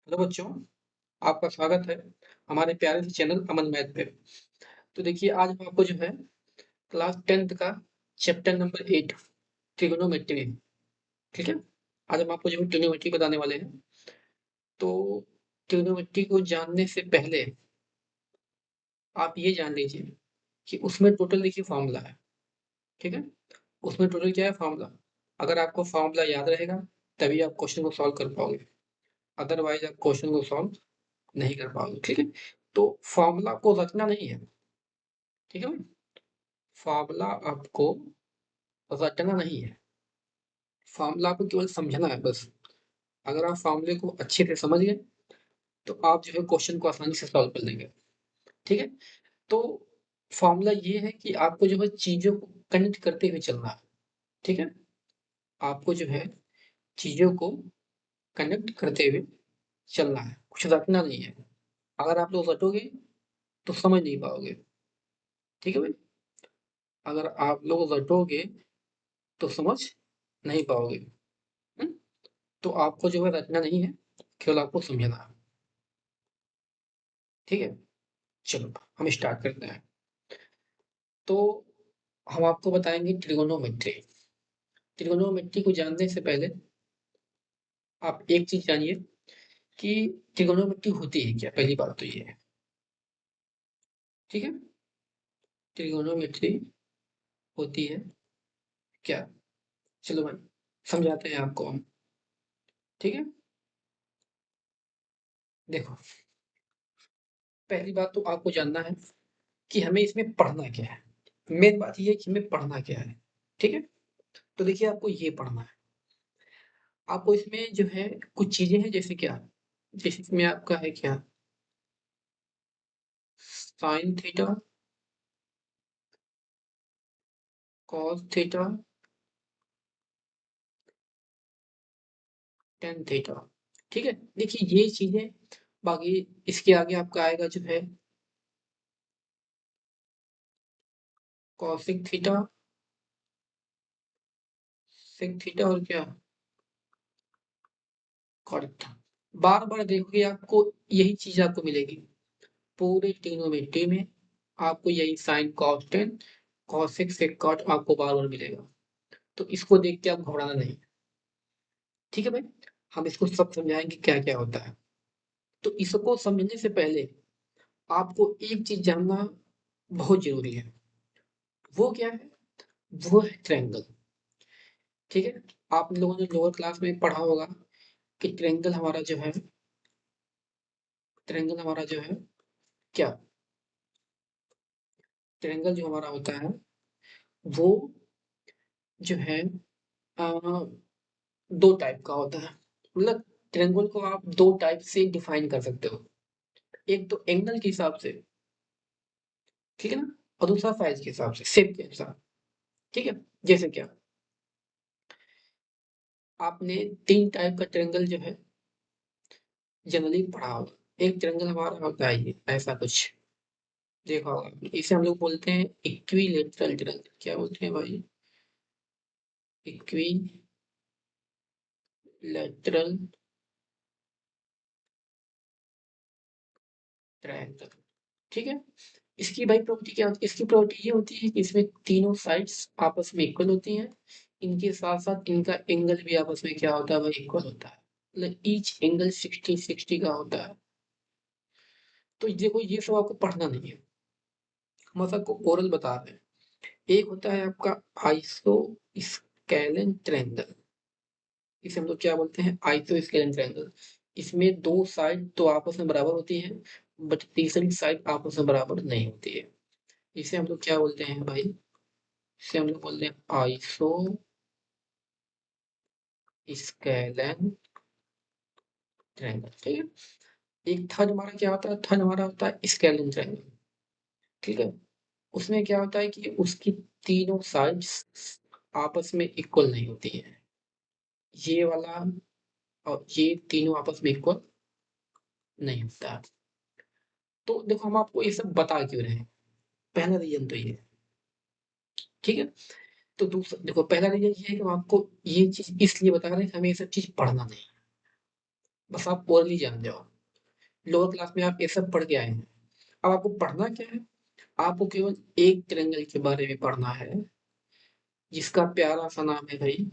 Hello बच्चों, आपका स्वागत है हमारे प्यारे से चैनल अमन मैथ पे। तो देखिए आज हम आपको जो है क्लास 10th का चैप्टर नंबर 8 ट्रिग्नोमेट्री, ठीक है? आज हम आपको जो है ट्रिग्नोमेट्री बताने वाले हैं। तो ट्रिग्नोमेट्री को जानने से पहले आप ये जान लीजिए कि उसमें टोटल देखिए फॉर्मूला है, ठीक है? उसमें टोटल क्या है फॉर्मूला। अगर आपको फॉर्मूला याद रहेगा तभी आप क्वेश्चन को सॉल्व कर पाओगे, अदरवाइज आप क्वेश्चन को सॉल्व नहीं कर पाओगे, ठीक है? तो फॉर्मूला को रटना नहीं है, ठीक है भाई? फार्मूला आपको रटना नहीं है, फार्मूला आपको केवल समझना है बस। अगर आप फार्मूले को अच्छे से समझ गए तो आप जो है क्वेश्चन को आसानी से सॉल्व कर लेंगे, ठीक है? तो फार्मूला ये है कि आपको जो है चीजों को कनेक्ट करते हुए चलना है, ठीक है? आपको जो है चीजों को कनेक्ट करते हुए चलना है, कुछ रटना नहीं है। अगर आप लोग रटोगे तो समझ नहीं पाओगे, ठीक है भाई? अगर आप लोग रटोगे तो समझ नहीं पाओगे। हम्म? तो आपको जो है रटना नहीं है, केवल आपको समझना है, ठीक है? चलो हम स्टार्ट करते हैं। तो हम आपको बताएंगे ट्रिगोनोमेट्री। ट्रिगोनोमेट्री को जानने से पहले आप एक चीज जानिए कि ट्रिगोनोमेट्री होती है क्या। पहली बात तो ये है, ठीक है? ट्रिगोनोमेट्री होती है क्या, चलो भाई समझाते हैं आपको हम, ठीक है? देखो, पहली बात तो आपको जानना है कि हमें इसमें पढ़ना क्या है। मेन बात ये है कि हमें पढ़ना क्या है, ठीक है? तो देखिए आपको ये पढ़ना है, आपको इसमें जो है कुछ चीजें हैं, जैसे क्या, जैसे इसमें आपका है क्या, sign theta, cos theta, tan theta, ठीक है? देखिए ये चीजें, बाकी इसके आगे आपका आएगा जो है कॉसिक थीटा, सेक थीटा और क्या, कॉट थीटा। बार बार देखोगे आपको यही चीज आपको मिलेगी पूरे ट्रिग्नोमेट्री में। आपको यही sine cos tan cosec sec cot आपको बार बार मिलेगा। तो इसको देख के आप घबराना नहीं, ठीक है भाई? हम इसको सब समझाएंगे क्या क्या होता है। तो इसको समझने से पहले आपको एक चीज जानना बहुत जरूरी है। वो क्या है? वो है ट्रायंगल, ठीक है? आप लोगों ने लोअर क्लास में पढ़ा होगा कि ट्रायंगल हमारा जो है क्या, ट्रायंगल जो हमारा होता है वो जो है अ, दो टाइप का होता है। मतलब ट्रायंगल को आप दो टाइप से डिफाइन कर सकते हो। एक तो एंगल के हिसाब से, ठीक है ना? और दूसरा साइज के हिसाब से, शेप के हिसाब, ठीक है? जैसे क्या, आपने तीन टाइप का ट्रायंगल जो है जनरली पढ़ा होगा। एक ट्रायंगल हमारा होता है ये ऐसा कुछ, देखा होगा आपने। इसे हम लोग बोलते हैं इक्विलेटरल ट्रायंगल। क्या बोलते हैं भाई? इक्विलेटरल ट्रायंगल, ठीक है? इसकी भाई प्रॉपर्टी क्या होती है? इसकी प्रॉपर्टी ये होती है कि इसमें तीनों साइड्स आपस में इक्वल होती हैं। इनके साथ साथ इनका एंगल भी आपस में क्या होता है भाई, इक्वल होता है। मतलब ईच एंगल 60-60 का होता है। तो देखो ये सब आपको पढ़ना नहीं है, हम सबको ओरल बता रहे हैं। एक होता है आपका आइसो स्केलन ट्रायंगल। इसे हम लोग क्या बोलते हैं, आइसो स्केलन ट्रायंगल। इसमें दो साइड तो आपस में बराबर होती है, बट तीसरी साइड आपस में बराबर नहीं होती है। इसे हम लोग क्या बोलते हैं भाई? इसे हम लोग बोलते हैं आइसो स्केलन ट्रायंगल, ठीक है? एक थर्ड हमारा क्या होता है, थर्ड हमारा होता है स्केलन ट्रायंगल, ठीक है? उसमें क्या होता है कि उसकी तीनों साइड्स आपस में इक्वल नहीं होती है। ये वाला और ये तीनों आपस में इक्वल नहीं होता है। तो देखो हम आपको ये सब बता क्यों रहे हैं, पहला रीजन तो ये है, ठीक है? तो दूसरा देखो, पहला रीजन ये है कि हम आपको ये चीज इसलिए बता रहे हैं कि हमें ये सब चीज पढ़ना नहीं है। बस आप ओरली जान जाओ। लोअर क्लास में आप ये सब पढ़ के आए हैं। अब आपको पढ़ना क्या है? आपको केवल एक ट्रायंगल के बारे में पढ़ना है, जिसका प्यारा सा नाम है भाई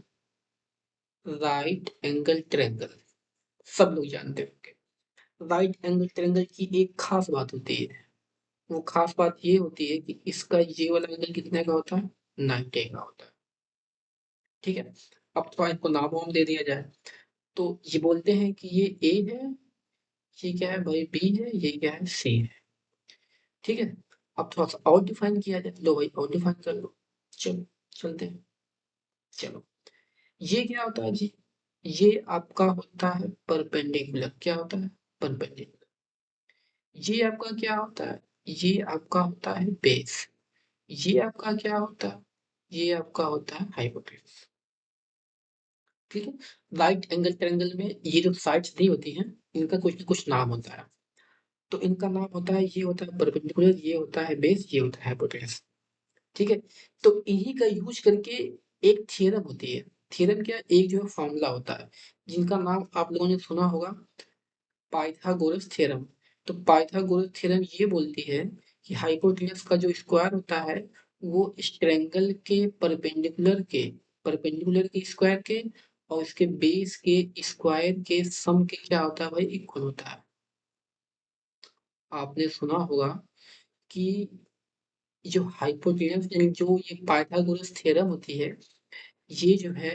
राइट एंगल ट्रायंगल। सब लोग जानते होंगे। राइट एंगल ट्रायंगल की एक खास बात होती है। वो खास बात ये होती है कि इसका ये वाला एंगल कितने का होता है? 90 का होता है। ठीक है। अब थोड़ा इनको नाम वाम दे दिया जाए। तो ये बोलते हैं कि ये ए है, ये क्या है भाई बी है, ये क्या है सी है। ठीक है। अब थोड़ा सा और डिफाइन किया जाए। लो भाई और डिफाइन कर लो। चलो चलते हैं। चलो ये क्या होता है जी? ये आपका होता है परपेंडिकुलर। क्या होता है? परपेंडिकुलर। ये आपका क्या होता है? ये आपका होता है बेस। ये आपका क्या होता है? ये आपका होता है हाइपोटेन्यूज। ठीक है। राइट एंगल ट्रायंगल में ये जो साइड्स दी होती हैं, इनका कुछ ना कुछ नाम होता है। तो इनका नाम होता है, ये होता है परपेंडिकुलर, ये होता है बेस, ये होता है हाइपोटेन्यूज। ठीक है। तो इन्हीं का यूज करके एक थ्योरम होती है। थ्योरम क्या? एक जो है फॉर्मूला होता है, जिनका नाम आप लोगों ने सुना होगा, पाइथागोरस थ्योरम। तो पाइथागोरस थ्योरम ये बोलती है कि हाइपोटेन्यूज का जो स्क्वायर होता है, वो इस ट्रायंगल के परपेंडिकुलर के स्क्वायर के और इसके बेस के स्क्वायर के सम के क्या होता है भाई? इक्वल होता है। आपने सुना होगा कि जो हाइपोटेन्यूज यानी जो ये पाइथागोरस थ्योरम होती है, ये जो है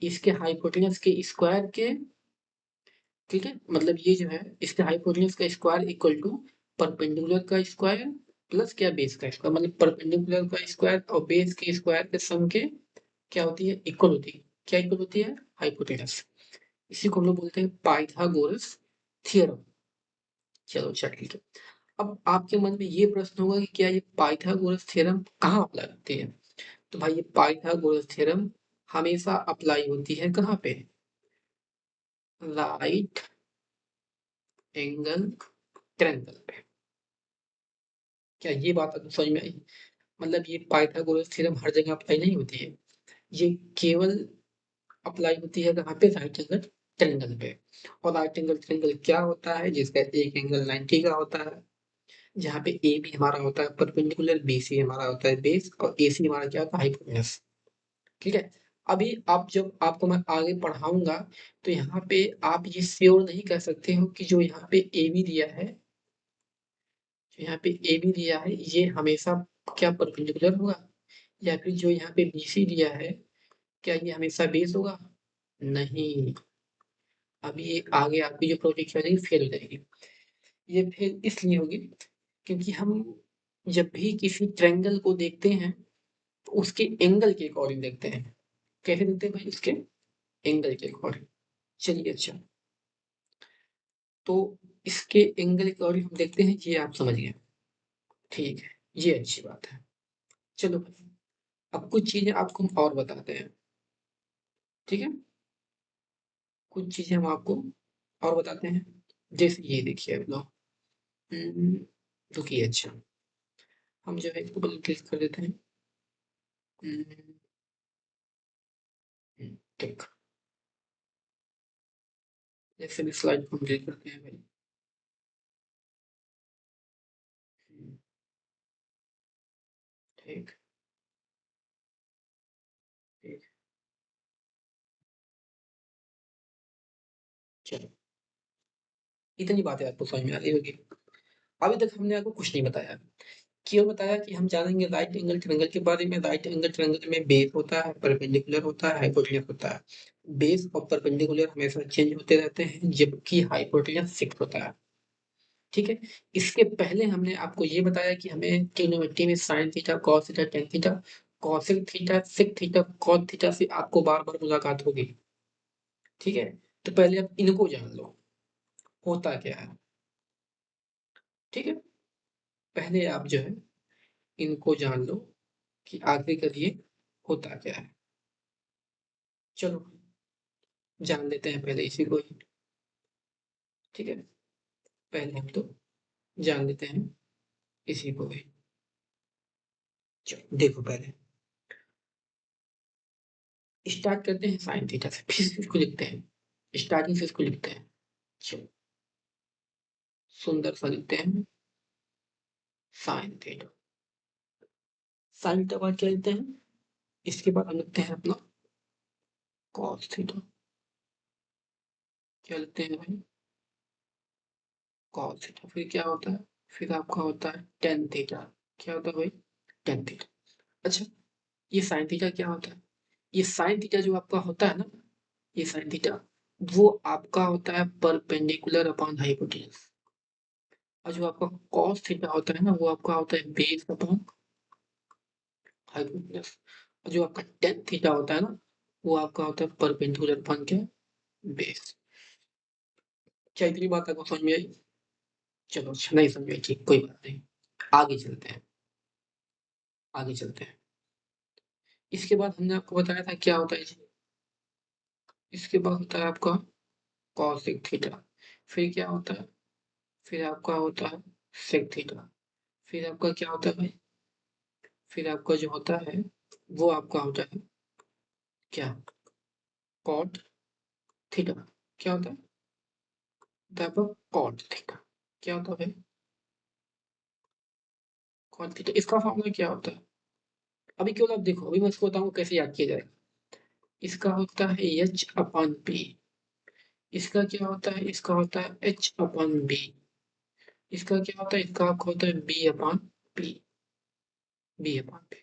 इसके हाइपोटेन्यूज के स्क्वायर के, ठीक है, मतलब ये जो है इसके हाइपोटेन्यूज का स्क्वायर इक्वल टू परपेंडिकुलर का स्क्वायर प्लस क्या बेस का स्क्वायर, मतलब परपेंडिकुलर का स्क्वायर और बेस के स्क्वायर के सम के क्या होती है? इक्वल होती है। क्या इक्वल होती है? हाइपोटेन्यूज। इसी को हम लोग बोलते हैं पाइथागोरस थ्योरम। चलो अच्छा ठीक है। अब आपके मन में ये प्रश्न होगा कि क्या ये पाइथागोरस थ्योरम कहाँ अप्लाई होती है? तो भाई ये पाइथागोरस थ्योरम हमेशा अप्लाई होती है कहाँ पे? राइट एंगल ट्रायंगल पे। क्या ये बात आपको समझ में आई? मतलब ये पाइथागोरस थ्योरम हर जगह अप्लाई नहीं होती है। ये केवल अप्लाई होती है कहाँ पे? राइट एंगल ट्रायंगल पे। और राइट एंगल ट्रायंगल क्या होता है? जिसका एक एंगल 90 का होता है, जहाँ पे ए बी हमारा होता है परपेंडिकुलर, बी सी हमारा होता है बेस, और ए सी हमारा क्या होता है? हाइपोटेन्यूज। ठीक है। अभी आप जब आपको मैं आगे पढ़ाऊंगा, तो यहाँ पे आप ये श्योर नहीं कर सकते हो कि जो यहाँ पे ए बी दिया है, जो यहाँ पे ए बी दिया है, ये हमेशा क्या परपेंडिकुलर होगा, या फिर जो यहाँ पे बी सी दिया है, क्या ये हमेशा बेस होगा? नहीं। अभी ये आगे आपकी जो प्रोजेक्ट हो जाएगी फेल हो जाएगी। ये फेल इसलिए होगी क्योंकि हम जब भी किसी ट्रायंगल को देखते हैं, तो उसके एंगल के अकॉर्डिंग देखते हैं। कैसे देखते हैं भाई? उसके एंगल के अकॉर्डिंग। चलिए अच्छा। तो इसके एंगल के अकॉर्डिंग हम देखते हैं, ये आप समझ गए। ठीक है। ये अच्छी बात है। चलो भाई, अब कुछ चीजें आपको हम और बताते हैं। ठीक है। कुछ चीजें हम आपको और बताते हैं। जैसे ये देखिए अब लो। हम्म, रुकिए अच्छा। हम जो है इसको क्लिक कर देते हैं। हम्म, ठीक। जैसे भी स्लाइड को हम क्लिक करते हैं भाई। हम्म, ठीक। ठीक। चलो इतनी बातें आपको समझ में आ रही होगी। अभी तक हमने आपको कुछ नहीं बताया। केवल बताया कि हम जानेंगे राइट एंगल ट्रायंगल के बारे में। राइट एंगल ट्रायंगल में बेस होता है, परपेंडिकुलर होता है, हाइपोटेन्यूज होता है। बेस और परपेंडिकुलर हमेशा चेंज होते रहते हैं, जबकि हाइपोटेन्यूज फिक्स होता है। ठीक है। इसके पहले हमने आपको ये बताया कि हमें ट्रिग्नोमेट्री में sine theta, cos theta, tan theta, cosec theta, sec theta, cot theta से आपको बार बार मुलाकात होगी। ठीक है। तो पहले आप इनको जान लो, होता क्या है। ठीक है। पहले आप जो है इनको जान लो कि आगे करिए होता क्या है। चलो जान लेते हैं पहले इसी को ही। ठीक है। पहले हम तो जान लेते हैं इसी को ही। चलो देखो पहले स्टार्ट करते हैं साइन थीटा से, फिर इसको लिखते हैं। स्टार्टिंग से इसको लिखते हैं। चलो सुंदर सा लिखते हैं साइन थीटा। साइन थीटा बाद क्या लिखते हैं, इसके बाद हम लिखते हैं अपना कॉस थीटा। क्या लिखते हैं भाई, कॉस थीटा। फिर क्या होता है, फिर आपका होता है टेन थीटा। क्या होता है भाई, टेन थीटा। अच्छा, ये साइन थीटा क्या होता है, ये साइन थीटा जो आपका होता है ना, ये साइन थीटा वो आपका होता है परपेंडिकुलर अपॉन हाइपोटेन्यूज। और जो आपका कॉस थीटा होता है ना, वो आपका होता है बेस अपॉन हाइपोटेन्यूज। और जो आपका टेन थीटा होता है ना, वो आपका होता है परपेंडिकुलर अपॉन क्या, बेस। क्या इतनी बात आपको समझ में आई? चलो अच्छा, नहीं समझ में आई, ठीक, कोई बात नहीं। आगे चलते हैं, आगे चलते हैं। इसके बाद हमने आपको बताया था क्या होता है जी, इसके बाद होता है आपका कॉसेक थीटा। फिर क्या होता है, फिर आपका होता है सेक थीटा। फिर आपका क्या होता है भाई, फिर आपका जो होता है वो आपका होता है क्या, कॉट थीटा। क्या होता है, होता है आपका कॉट थीटा। क्या होता है भाई, कॉट थीटा। इसका फॉर्मूला क्या होता है, अभी केवल आप देखो, अभी मैं इसको बताऊंगा कैसे याद किया जाएगा। इसका होता है एच अपॉन पी। इसका क्या होता है, इसका होता है एच अपॉन बी। इसका क्या होता है, इसका आपका होता है B upon P, B upon P.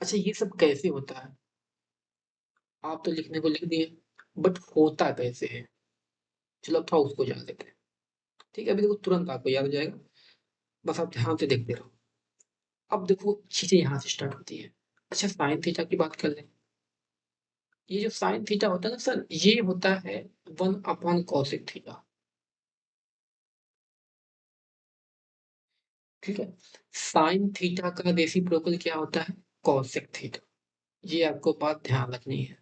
अच्छा, ये सब कैसे होता है, आप तो लिखने को लिख दिए, बट होता कैसे है, चलो अब थोड़ा उसको जान लेते हैं। ठीक है, अभी देखो तुरंत आपको याद हो जाएगा, बस आप ध्यान से देखते रहो। अब देखो चीजें यहाँ से स्टार्ट होती है। अच्छा, साइन थीटा की बात कर लें। ये जो साइन थीटा होता है ना सर, ये होता है वन अपॉन कॉसेक थीटा। ठीक है, साइन थीटा का रेसिप्रोकल क्या होता है, कॉसेक थीटा। ये आपको बात ध्यान रखनी है।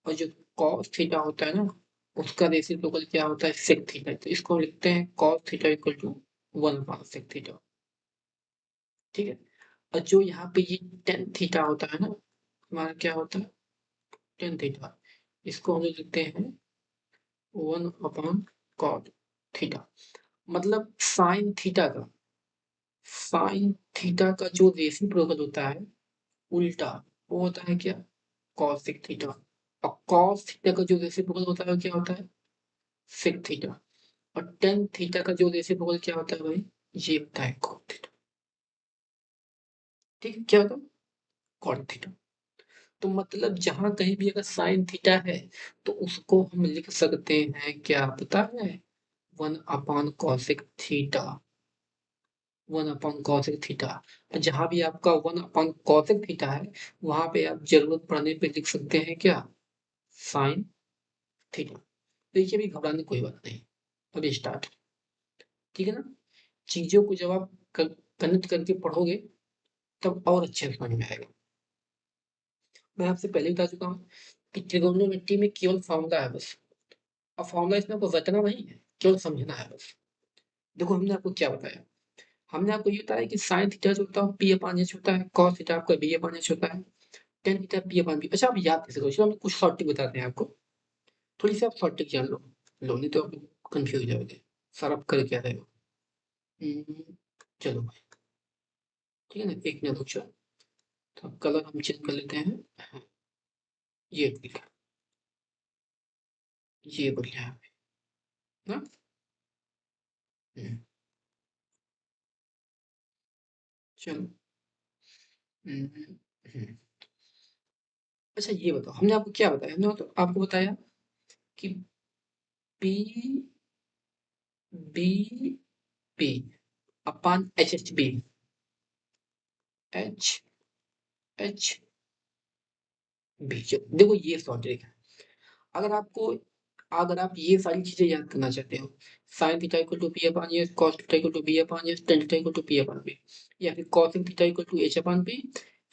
और जो कॉस थीटा होता है ना, उसका रेसिप्रोकल क्या होता है, सेक थीटा। तो इसको हम लिखते हैं cos theta equal to one upon sec theta. ठीक है, और जो यहाँ पे ये टेन थीटा होता है ना, हमारा क्या होता है टेन थीटा, इसको हम लिखते हैं वन अपॉन कॉट थीटा। मतलब साइन थीटा का जो रेसिप्रोकल होता है उल्टा, वो होता है क्या, कॉसेक थीटा। और कॉस थीटा का जो रेसिप्रोकल होता है वो क्या होता है, सेक थीटा। और टेन थीटा का जो रेसिप्रोकल क्या होता है भाई, ये होता है कॉट थीटा। ठीक है, क्या होता है, कॉट थीटा। तो मतलब जहां कहीं भी अगर साइन थीटा है, तो उसको हम लिख सकते हैं क्या पता है, one upon cosec theta, one upon cosec theta. जहां भी आपका वन अपॉन कॉसेक थीटा है, वहां पे आप जरूरत पड़ने पे लिख सकते हैं क्या, साइन थीटा। देखिए अभी घबराने की कोई बात नहीं, अभी स्टार्ट। ठीक है ना, चीजों को जब आप कनेक्ट करके पढ़ोगे तब और अच्छे से समझ में आएगा। मैं आपसे पहले बता चुका हूँ कि ट्रिगोनोमेट्री में केवल फॉर्मूला है बस। अब फॉर्मूला इसमें आपको रटना नहीं है, केवल समझना है बस। देखो हमने आपको क्या बताया, हमने आपको ये बताया कि साइन थीटा जो होता है पी अपान एच होता है, कॉस थीटा आपका बी अपान एच होता है, tan theta P upon B. अच्छा आप याद कैसे करो, चलो हम कुछ शॉर्ट ट्रिक बताते हैं आपको, थोड़ी सी आप शॉर्ट ट्रिक जान लो, नहीं तो आप कंफ्यूज हो जाओगे सर आप कर क्या रहे हो। चलो भाई, ठीक है ना, एक मिनट रुक जाओ। तो कलर हम चेंज कर लेते हैं। हाँ, ये ठीक है, ये बढ़िया है ना। हम्म, चलो। हम्म, हम्म। अच्छा ये बताओ, हमने आपको क्या बताया, हमने तो आपको बताया कि P B P upon H H B, एच एच बी। देखो ये सॉर्ट ट्रिक है। अगर आपको, अगर आप ये सारी चीजें याद करना चाहते हो, sine theta equal to P upon S, cos theta equal to B upon S, tan theta equal to P upon B, या फिर cosec theta equal to H upon B,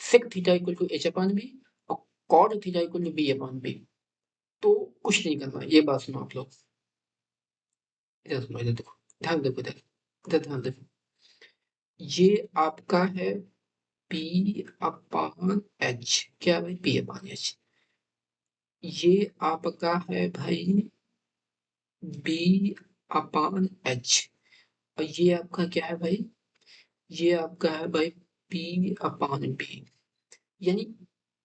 sec theta equal to H upon B, और cot theta equal to B upon B, तो कुछ नहीं करना। ये बात सुनो आप लोग, इधर सुनो, इधर देखो, ध्यान देखो, इधर इधर ध्यान देखो। ये आपका है पी अपान एच, क्या भाई, पी अपान एच। ये आपका है भाई बी अपान एच, और ये आपका क्या है भाई, ये आपका है भाई पी अपान बी। यानी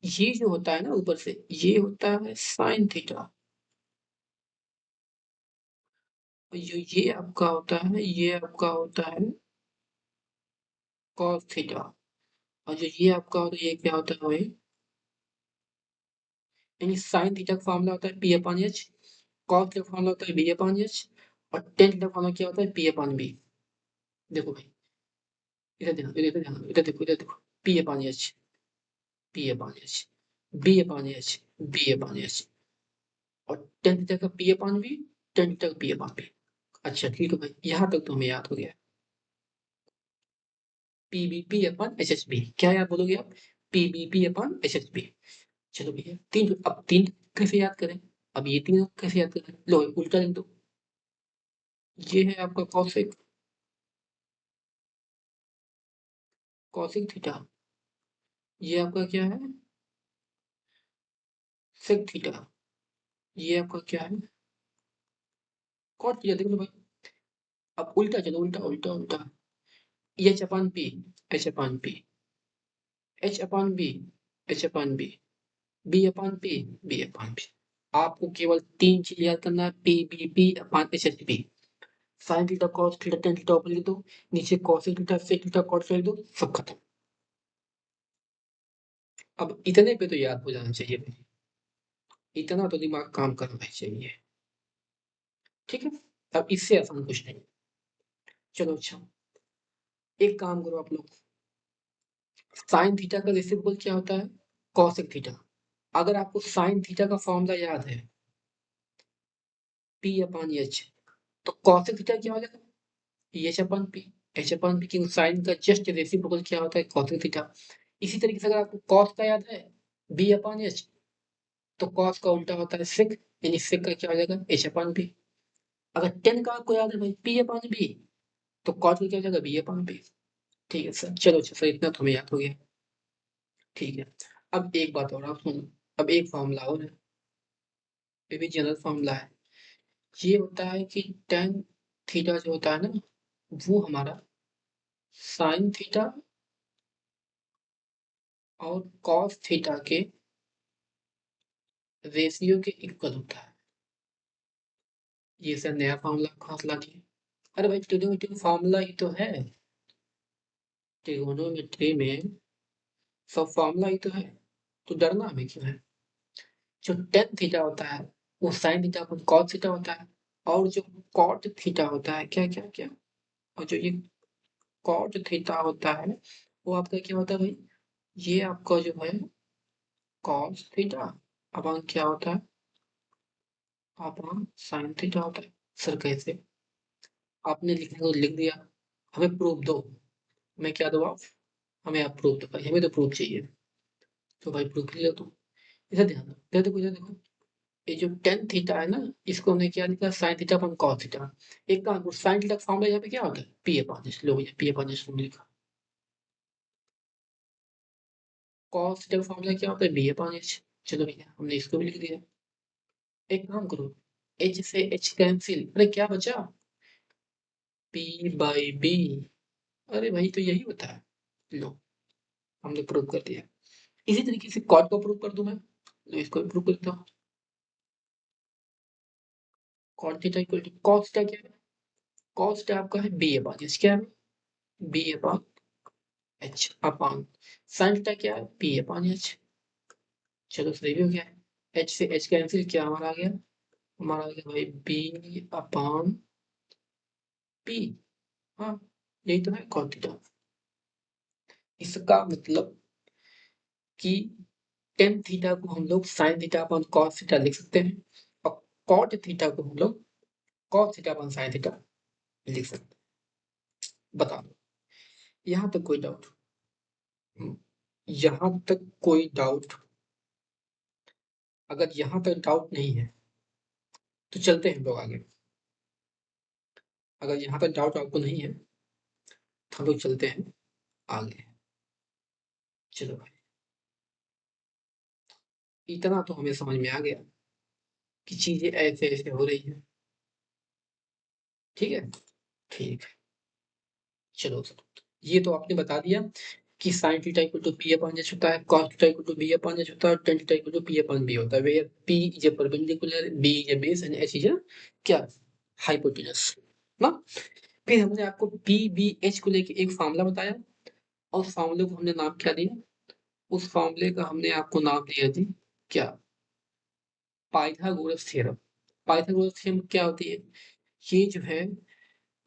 ये जो होता है ना ऊपर से, ये होता है साइन थीटा, और जो ये आपका होता है, ये आपका होता है कॉस थीटा, और जो ये आपका होता है, ये क्या होता है भाई, यानी साइन थीटा का फॉर्मूला होता है P upon H, cos theta का फॉर्मूला होता है बी अपान एच, और टेन थीटा का फॉर्मूला क्या होता है पी अपान बी। देखो भाई, इधर देखो, इधर देखो, इधर देखो, इधर देखो, P upon H, P upon H, B upon H, B upon H, और टेन थीटा का P upon B, tan theta का पी अपान बी। अच्छा ठीक है भाई, यहाँ तक तो हमें याद हो गया। पीबीपी अपन एच एच बी, क्या याद बोलोगे आप, पीबीपी अपन एच एच बी। चलो भैया तीन, अब तीन कैसे याद करें, अब ये तीन कैसे याद करें, लो उल्टा लिख दो। ये है आपका कॉसेक, कॉसेक थीटा, ये आपका क्या है, सेक थीटा, ये आपका क्या है, कॉट थीटा। देखो भाई, अब उल्टा चलो, उल्टा उल्टा उल्टा, H upon P, H upon P, H upon B, H upon B, B upon P, B upon P. आपको केवल तीन चीज याद करना है, P B P upon H H B. Sine theta cos theta tan theta ऊपर लिख दो, नीचे cos theta sec theta cot लिख दो, सब खत्म। अब इतने पे तो याद हो जाना चाहिए भाई, इतना तो दिमाग काम करना ही चाहिए। ठीक है, अब इससे आसान कुछ नहीं। चलो अच्छा, एक काम करो आप लोग, साइन थीटा का रेसिप्रोकल क्या होता है, कॉसेक थीटा। अगर आपको साइन थीटा का फॉर्मूला याद है पी अपान एच, तो कॉसेक थीटा क्या हो जाएगा, H upon P, H upon P, क्योंकि साइन का जस्ट रेसिप्रोकल क्या होता है, कॉसेक थीटा। इसी तरीके से अगर आपको कॉस का याद है बी अपन एच, तो कॉस का उल्टा होता है सेक, यानी सेक का क्या हो जाएगा एच अपन पी। अगर टेन का आपको याद है भाई पी अपन बी, तो कॉस का क्या हो जाएगा बी अपन बी। ठीक है सर, चलो अच्छा सर, इतना तो हमें याद हो गया। ठीक है, अब एक बात और आप सुनो, अब एक फॉर्मूला और है, ये भी जनरल फॉर्मूला है। ये होता है कि टेन थीटा जो होता है ना, वो हमारा साइन थीटा और कॉस थीटा के रेशियो के इक्वल होता है। ये सर नया फॉर्मूला खास ला दिए। अरे भाई ट्रिग्नोमेट्री फॉर्मूला ही तो है, ट्रिग्नोमेट्री में सब फॉर्मूला ही तो है, तो डरना हमें क्यों है। जो टेन थीटा होता है वो साइन थीटा अपन कॉस थीटा होता है, और जो कॉट थीटा होता है, क्या क्या क्या, और जो ये कॉट थीटा होता है, वो आपका क्या होता है भाई, ये आपका जो है कॉस थीटा अपन क्या होता है, अपन साइन थीटा होता है। सर कैसे, आपने लिखने को लिख दिया, हमें प्रूफ दो। मैं क्या दो आप, हमें आप प्रूफ दो भाई, हमें तो प्रूफ चाहिए। तो भाई प्रूफ ले लो तुम, इधर ध्यान दो, इधर देखो, इधर देखो, ये जो टेन थीटा है ना, इसको हमने क्या लिखा, साइन थीटा अपन कॉस थीटा। एक काम करो, साइन थीटा का फॉर्मूला यहाँ पे क्या होता है, पी अपॉन एच, लो भैया पी अपॉन एच तुमने लिखा। कॉस थीटा का फॉर्मूला क्या होता है, बी अपॉन एच। चलो भैया हमने इसको भी लिख दिया। एक काम करो, एच से एच कैंसिल, अरे क्या बचा, पी बाई बी। अरे भाई तो यही होता है, लो हमने प्रूव कर दिया। इसी तरीके से कॉट को प्रूव कर दूं मैं, लो इसको भी प्रूव कर देता हूँ। Cot theta equal to cos theta, क्या है, कॉस थीटा आपका है बी अपॉन एच, क्या है B upon H upon sine theta क्या है पी अपॉन एच। चलो सही भी हो गया, एच से एच कैंसिल, क्या हमारा आ गया, हमारा आ गया भाई बी अपॉन पी। हाँ, यही तो है कॉट थीटा। इसका मतलब कि टेन थीटा को हम लोग sine theta upon cos theta लिख सकते हैं, और कॉट थीटा को हम लोग cos theta upon sine theta लिख सकते हैं। बता दो, यहाँ तक कोई डाउट, यहाँ तक कोई डाउट, अगर यहाँ तक डाउट नहीं है तो चलते हैं हम लोग आगे। अगर यहाँ तक डाउट आपको नहीं है तो हम लोग चलते हैं आगे। चलो भाई, इतना तो हमें समझ में आ गया कि चीजें ऐसे ऐसे हो रही है। ठीक है, ठीक है। चलो सर, ये तो आपने बता दिया कि sine theta equal to P upon H होता है, cos theta equal to B upon H होता है और tan theta equal to P upon B होता है, where P is a perpendicular, B is a base and H is a क्या, hypotenuse ना। फिर हमने आपको पी बी एच को लेके एक फार्मूला बताया और उस फार्मूले को हमने नाम क्या दिया, उस फार्मूले का हमने आपको नाम दिया जी क्या, पाइथागोरस थ्योरम। पाइथागोरस थ्योरम क्या होती है, ये जो है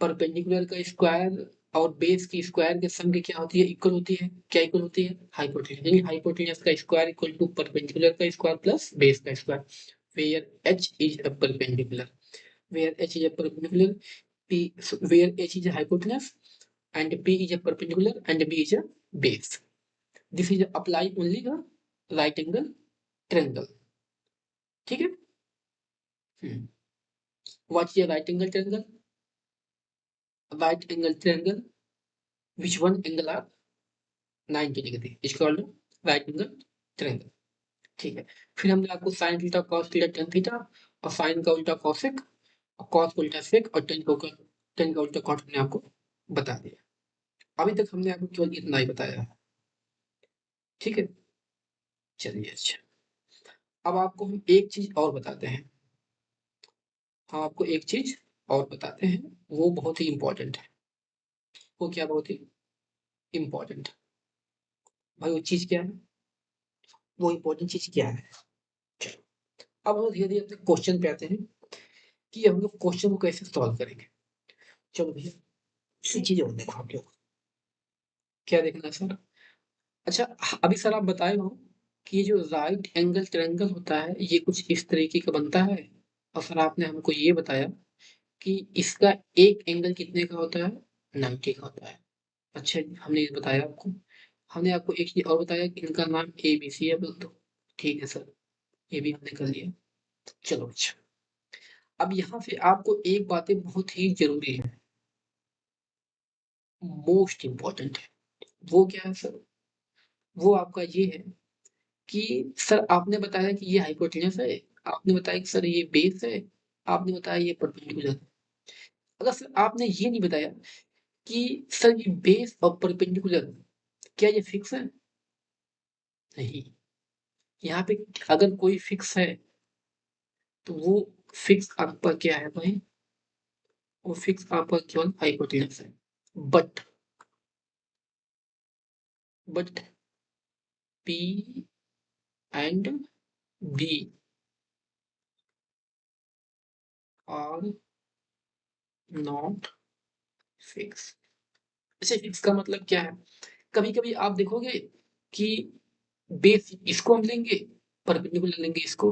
परपेंडिकुलर का स्क्वायर और बेस की स्क्वायर के सम की क्या होती है, इक्वल होती है, क्या इक्वल होती है, हाइपोटेनस, यानी हाइपोटेनस का स्क्वायर इक्वल टू परपेंडिकुलर का स्क्वायर प्लस बेस का square, where H is a perpendicular, where H is a perpendicular, p where h is a hypotenuse and p is a perpendicular and b is a base. This is apply only the right angle triangle. ठीक है। what is a right angle triangle, right angle triangle which one angle are 90 degree is called right angle triangle। ठीक है। फिर हमने आपको sign theta cos theta tan theta और sign का उल्टा कॉसेक और कॉस का उल्टा सेक और टेन का उल्टा कॉट हमने आपको बता दिया। अभी तक हमने आपको केवल इतना ही बताया है। ठीक है, चलिए अच्छा, अब आपको हम एक चीज और बताते हैं, हम आपको एक चीज और बताते हैं, वो बहुत ही इंपॉर्टेंट है। वो क्या बहुत ही इंपॉर्टेंट है भाई, वो चीज क्या है, वो इंपॉर्टेंट चीज क्या है। अब हम धीरे धीरे अपने क्वेश्चन पे आते हैं कि हम लोग क्वेश्चन को कैसे सॉल्व करेंगे। चलो भैया, ये चीज और देखो आप लोग, क्या देखना है सर। अच्छा, अभी सर आप बताए हो कि ये जो राइट एंगल ट्रायंगल होता है ये कुछ इस तरीके का बनता है, और सर आपने हमको ये बताया कि इसका एक एंगल कितने का होता है, 90 का होता है। अच्छा जी, हमने ये बताया आपको, हमने आपको एक चीज और बताया कि इनका नाम ए बी सी है, बोल दो। ठीक है सर, ये भी हमने कर लिया। चलो अच्छा, अब यहाँ से आपको एक बातें बहुत ही जरूरी है, मोस्ट इंपॉर्टेंट है। वो क्या है सर, वो आपका ये है कि सर आपने बताया कि ये हाइपोटेनस है, आपने बताया कि सर ये बेस है, आपने बताया ये परपेंडिकुलर है। अगर सर आपने ये नहीं बताया कि सर ये बेस और परपेंडिकुलर क्या ये फिक्स है, नहीं। यहाँ पे अगर कोई फिक्स है तो वो फिक्स आपका क्या है भाई, वो फिक्स आपका केवल हाइपोटेनस है। But but P and B are not fix. अच्छा, फिक्स का मतलब क्या है, कभी कभी आप देखोगे कि बेस इसको हम लेंगे, परपेंडिकुलर लेंगे इसको,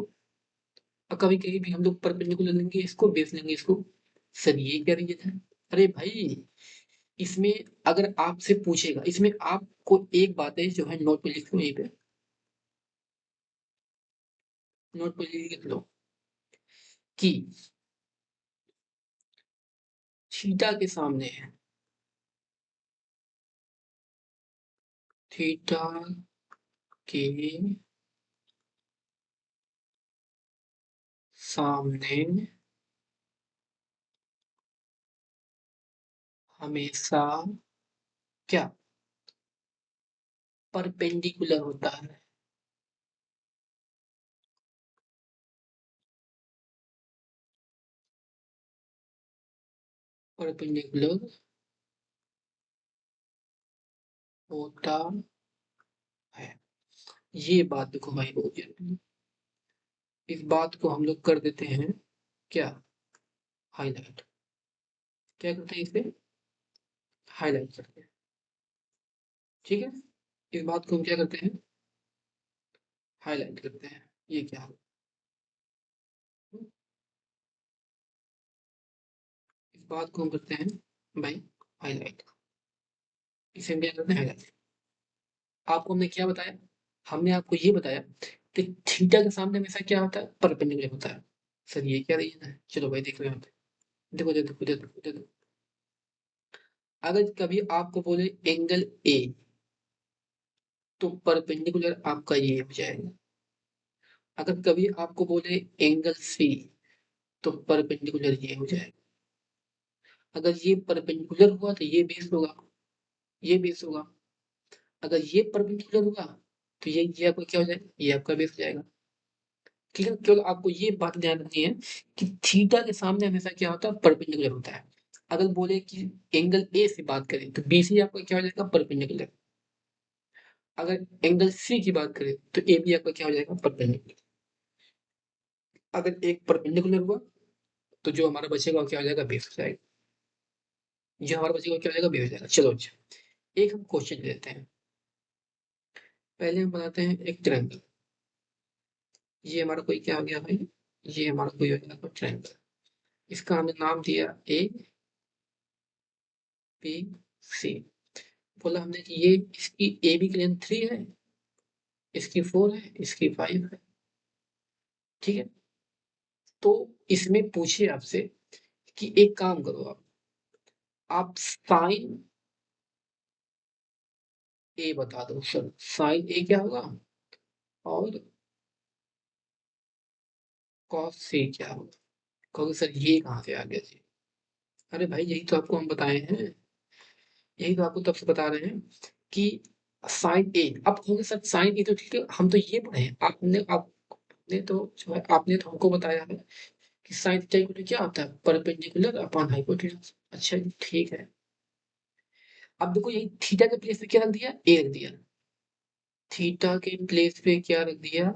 और कभी कभी भी हम लोग परपेंडिकुलर लेंगे इसको, बेस लेंगे इसको। सर ये क्या रीजन है, अरे भाई इसमें अगर आपसे पूछेगा, इसमें आपको एक बात है जो है नोट पे लिख लो, यहीं पे नोट पे लिख लो कि थीटा के सामने है, थीटा के सामने हमेशा क्या, परपेंडिकुलर होता है, परपेंडिकुलर होता है। ये बात देखो भाई बहुत जरूरी है। इस बात को हम लोग कर देते हैं क्या, हाईलाइट। क्या करते हैं इसे, हाईलाइट करते हैं। ठीक है, इस बात को हम क्या करते हैं, हाईलाइट करते हैं। ये क्या है, इस बात को हम करते हैं भाई हाईलाइट, इसे हम क्या करते हैं, हाईलाइट। आपको हमने क्या बताया, हमने आपको ये बताया कि थीटा के सामने हमेशा क्या होता है, परपेंडिकुलर होता है। सर ये क्या रीजन है, चलो भाई देख रहे हैं। देखो देखो देखो देखो देखो, अगर कभी आपको बोले एंगल ए तो परपेंडिकुलर आपका ये हो जाएगा, अगर कभी आपको बोले एंगल सी तो परपेंडिकुलर ये हो जाएगा। अगर ये परपेंडिकुलर हुआ तो ये बेस होगा, ये बेस होगा। अगर ये परपेंडिकुलर हुआ तो ये आपका क्या हो जाएगा, ये आपका बेस हो जाएगा। ठीक है, केवल आपको ये बात ध्यान रखनी है कि थीटा के सामने हमेशा क्या होता है, परपेंडिकुलर होता है। अगर बोले कि एंगल ए से बात करें तो बी सी आपका क्या हो जाएगा, परपेंडिकुलर। अगर एंगल सी की बात करें तो ए बी आपका क्या हो जाएगा, परपेंडिकुलर। अगर एक परपेंडिकुलर हुआ तो जो हमारा बचेगा वो क्या हो जाएगा, बेस हो जाएगा। जो हमारा बचेगा वो क्या हो जाएगा, बेस हो जाएगा। चलो अच्छा, एक हम क्वेश्चन लेते हैं। पहले हम बनाते हैं एक ट्रायंगल। ये हमारा कोई क्या हो गया भाई, ये हमारा कोई हो गया ट्रायंगल। इसका हमने नाम दिया ए बी सी। बोला हमने कि ये इसकी ए बी की लेंथ 3 है, इसकी 4 है, इसकी 5 है। ठीक है, तो इसमें पूछिए आपसे कि एक काम करो, आप साइन ए बता दो सर, साइन ए क्या होगा और कॉस सी क्या होगा। कहोगे सर ये कहाँ से आ गया जी। अरे भाई यही तो आपको हम बताए हैं, यही तो आपको तब से बता रहे हैं कि साइन ए। आप कहोगे सर साइन ए तो ठीक है, हम तो ये पढ़े हैं, आपने तो जो है आपने तो हमको बताया है कि साइन थीटा इक्वल टू क्या होता है, परपेंडिकुलर अपॉन हाइपोटेन्यूज। अच्छा जी ठीक है, अब देखो यही थीटा के प्लेस पे क्या रख दिया, ए रख दिया। थीटा के प्लेस पे क्या रख दिया,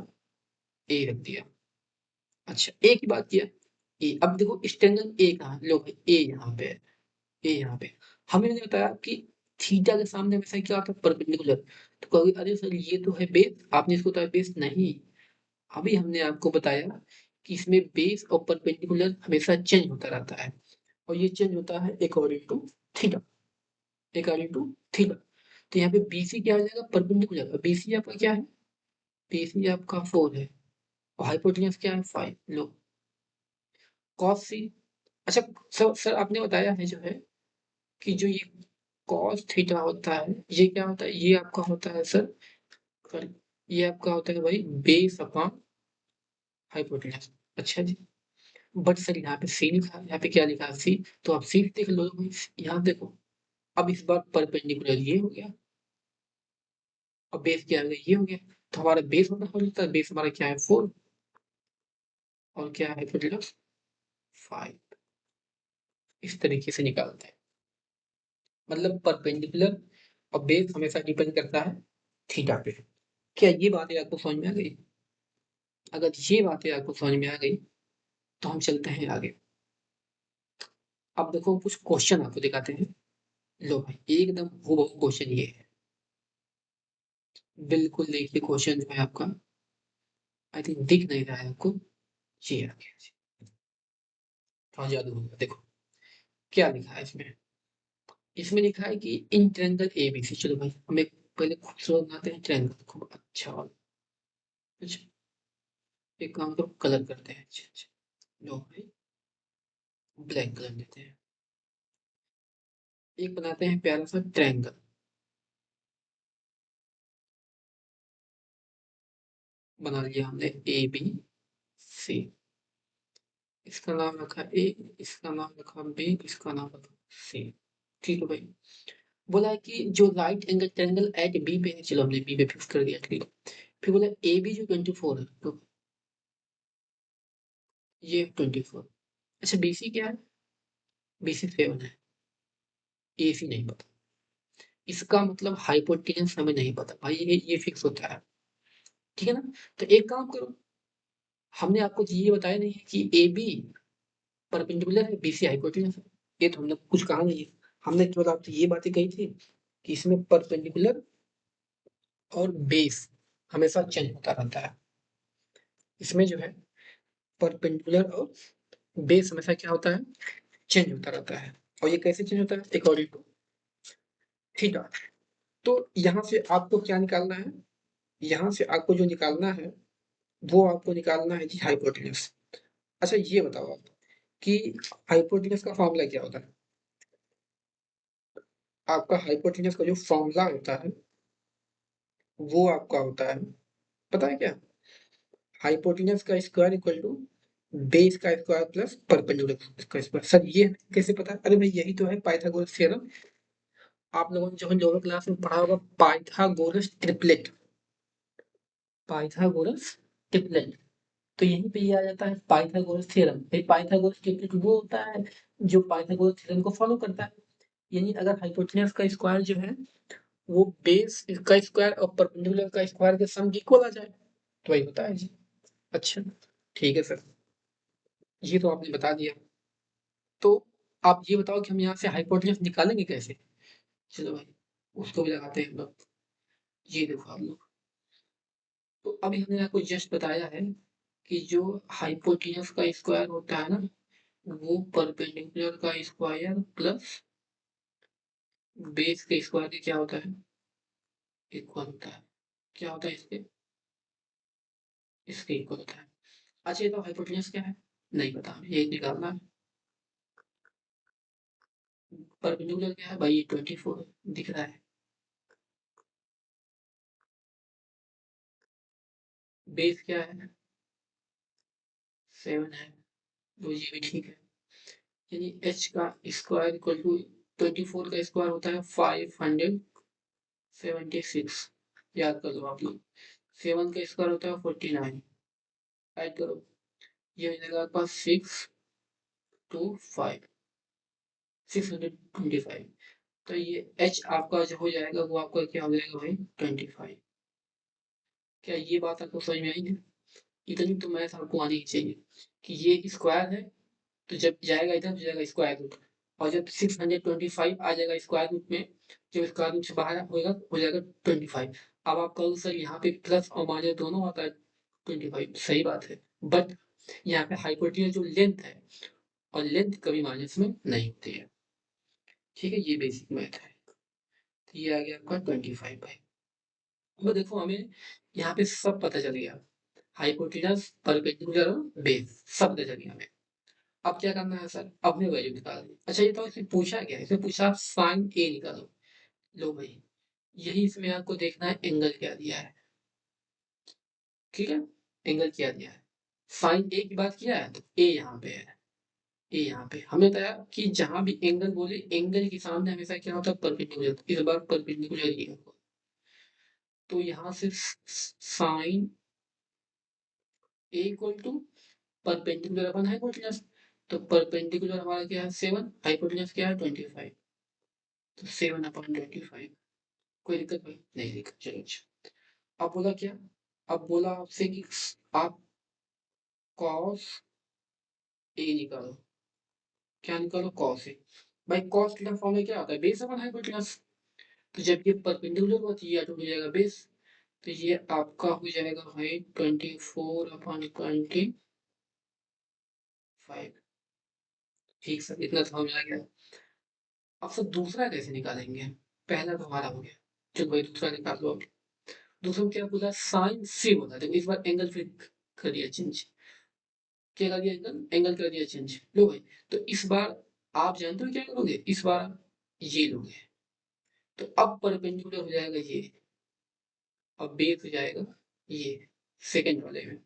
ए रख दिया। अच्छा ए की बात किया, ए। अब देखो स्टैंडर्ड ए कहाँ, लो भाई ए यहाँ पे है, ए यहाँ पे। हमें नहीं बताया कि थीटा के सामने हमेशा क्या आता है, परपेंडिकुलर। तो कहोगे अरे सर ये तो है बेस, आपने इसको बताया बेस नहीं। अभी हमने आपको बताया कि इसमें बेस और परपेंडिकुलर हमेशा चेंज होता रहता है, और ये चेंज होता है according to theta, according to theta. तो यहाँ पे BC क्या हो जाएगा, परपेंडिकुलर। BC आपका क्या है, BC आपका 4 है, और हाइपोटेन्यूज क्या है 5। लो कॉस सी। अच्छा सर आपने बताया है जो है कि जो ये कॉस थीटा होता है ये क्या होता है, ये आपका होता है सर, ये आपका होता है भाई बेस अपॉन हाइपोटेन्यूज। अच्छा जी, बट सर यहाँ पे सी लिखा है, यहाँ पे क्या लिखा है सी, तो आप सी देख लो भाई। यहाँ देखो, अब इस बार परपेंडिकुलर ये हो गया और बेस क्या हो गया, ये हो गया। तो हमारा बेस होना हो जाता है, बेस हमारा क्या है 4, और क्या है हाइपोटेन्यूज 5। इस तरीके से निकालते हैं। मतलब परपेंडिकुलर और बेस हमेशा डिपेंड करता है थीटा पे। क्या ये बातें आपको समझ में आ गई? अगर ये बातें आपको समझ में आ गई तो हम चलते हैं आगे। अब देखो कुछ क्वेश्चन आपको दिखाते हैं। लो भाई एकदम हूबहू क्वेश्चन ये है, बिल्कुल देखिए क्वेश्चन जो है आपका, आई थिंक दिख नहीं रहा है आपको, ये आ गया जी। थोड़ा जादू होगा, देखो क्या लिखा है इसमें। इसमें लिखा है कि इन ट्रायंगल एबीसी। चलो भाई हम एक पहले खूबसूरत बनाते हैं ट्रायंगल, खूब अच्छा वाला कुछ। एक काम करो कलर करते हैं, अच्छा अच्छा लो भाई ब्लैक कलर लेते हैं। एक बनाते हैं प्यारा सा ट्रायंगल। बना लिया हमने ए बी सी। इसका नाम रखा ए, इसका नाम रखा बी, इसका नाम रखा सी। ठीक है भाई, बोला है कि जो right angle triangle at B पे है, चलो हमने बी पे फिक्स कर दिया ठीक है। फिर बोला ए बी जो 24 है, तो ये 24। अच्छा बी सी क्या है, बी सी 7 है, ए सी नहीं पता। इसका मतलब हाइपोटेन्यूज हमें नहीं पता भाई, ये फिक्स होता है। ठीक है ना, तो एक काम करो, हमने आपको ये बताया नहीं है कि ए बी परपेंडिकुलर है, बी सी हाइपोटेन्यूज है। ये तो हमने कुछ कहा नहीं है, हमने केवल आपसे ये बातें कही थी कि इसमें परपेंडिकुलर और बेस हमेशा चेंज होता रहता है। इसमें जो है परपेंडिकुलर और बेस हमेशा क्या होता है, चेंज होता रहता है। और ये कैसे चेंज होता है, अकॉर्डिंग टू थीटा। तो यहाँ से आपको क्या निकालना है, यहाँ से आपको जो निकालना है वो आपको निकालना है जी हाइपोटेन्यूज। अच्छा ये बताओ आप कि हाइपोटेन्यूज का फॉर्मूला क्या होता है। आपका हाइपोटेन्यूज का जो फॉर्मूला होता है वो आपका होता है, पता है क्या, हाइपोटेन्यूज का स्क्वायर इक्वल टू बेस का स्क्वायर प्लस परपेंडिकुलर का स्क्वायर। सर ये कैसे पता? अरे भाई यही तो है पाइथागोरस थ्योरम। आप लोगों ने जो लोअर क्लास में पढ़ा होगा पाइथागोरस ट्रिपलेट, पाइथागोरस ट्रिपलेट। तो यहीं पे ये आ जाता है पाइथागोरस थ्योरम। भाई पाइथागोरस ट्रिपलेट वो होता है जो पाइथागोरस थ्योरम को फॉलो करता है। यानी अगर हाइपोटेनस का स्क्वायर जो है वो बेस का स्क्वायर और परपेंडिकुलर का स्क्वायर के सम इक्वल आ जाए तो वही होता है जी। अच्छा, ठीक है सर, ये तो आपने बता दिया। तो आप ये बताओ कि हम यहाँ से हाइपोटेनस निकालेंगे कैसे? चलो भाई उसको भी लगाते हैं हम लोग। ये देखो आप लोग, तो अभी हमने आपको जस्ट बताया है कि जो हाइपोटेनस का स्क्वायर होता है ना वो परपेंडिकुलर का स्क्वायर प्लस बेस के स्क्वायर के क्या होता है, इक्वल होता है। क्या होता है इसके, इसके इक्वल होता है। अच्छा ये तो हाइपोटेनस क्या है नहीं पता हमें, यही निकालना है। परपेंडिकुलर क्या है भाई, ये 24 दिख रहा है। बेस क्या है, 7 है, तो ये भी ठीक है। यानी एच का स्क्वायर इक्वल टू 24 का स्क्वायर होता है 576। याद कर लो आप लोग। 7 का स्क्वायर होता है 49। ऐड करो, ये हो जाएगा आपका 625, 625। तो ये एच आपका जो हो जाएगा वो आपका क्या हो जाएगा भाई 25। क्या ये बात आपको समझ में आई है? इतनी तो मैथ आपको आनी ही चाहिए कि ये स्क्वायर है तो जब जाएगा इधर तो जाएगा स्क्वायर रूट, और जब 625 आ जाएगा स्क्वायर रूट में, जब स्क्वायर रूट से बाहर होएगा हो जाएगा 25। अब आप कहोगे सर यहाँ पे प्लस और माइनस दोनों आता है 25, सही बात है, बट यहाँ पे हाइपोटेन्यूज जो लेंथ है और लेंथ कभी माइनस में नहीं होती है। ठीक है, ये बेसिक मैथ है। तो ये आ गया आपका 25 भाई। अब देखो हमें यहाँ पे सब पता चल गया, हाइपोटेनस परपेंडिकुलर और बेस सब पता चल गया हमें। अब क्या करना है सर, अपने वैल्यू निकालनी। अच्छा ये तो इसमें पूछा क्या है, इसमें पूछा साइन ए निकालो। लो भाई यही इसमें आपको देखना है एंगल क्या दिया है। ठीक है, एंगल क्या दिया है, साइन ए की बात किया है तो ए यहाँ पे है। ए यहाँ पे हमने बताया कि जहां भी एंगल बोले एंगल के सामने हमेशा क्या होता है परपेंडिकुलर, इस बार परपेंडिकुलर ही है। तो यहाँ से sine A equal to perpendicular upon hypotenuse, तो परपेंडिकुलर हमारा क्या है 7, हाइपोटेनस क्या है 25, तो 7/25। कोई दिक्कत भाई नहीं दिक्कत, चलो अच्छा। अब बोला क्या, अब बोला आपसे कि आप कॉस ए निकालो। क्या निकालो, कॉस ए। भाई कॉस थीटा फॉर्म में क्या होता है, बेस अपन हाइपोटेनस। तो जब ये परपेंडिकुलर हुआ तो ये ऑटो हो जाएगा बेस। तो ये आपका हो जाएगा भाई 24/25। ठीक सर, इतना समझ आ गया। अब सर दूसरा कैसे निकालेंगे, पहला तो हमारा हो गया, चलो भाई दूसरा निकाल लो। अब दूसरा में क्या बोला, साइन सी बोला, देखो इस बार एंगल फिर कर दिया चेंज। क्या कर दिया, एंगल एंगल कर दिया चेंज। लो भाई, तो इस बार आप जानते हो क्या करोगे, इस बार आप ये लोगे, तो अब परपेंडिकुलर हो जाएगा ये, अब बेस हो जाएगा ये। सेकंड वाले में,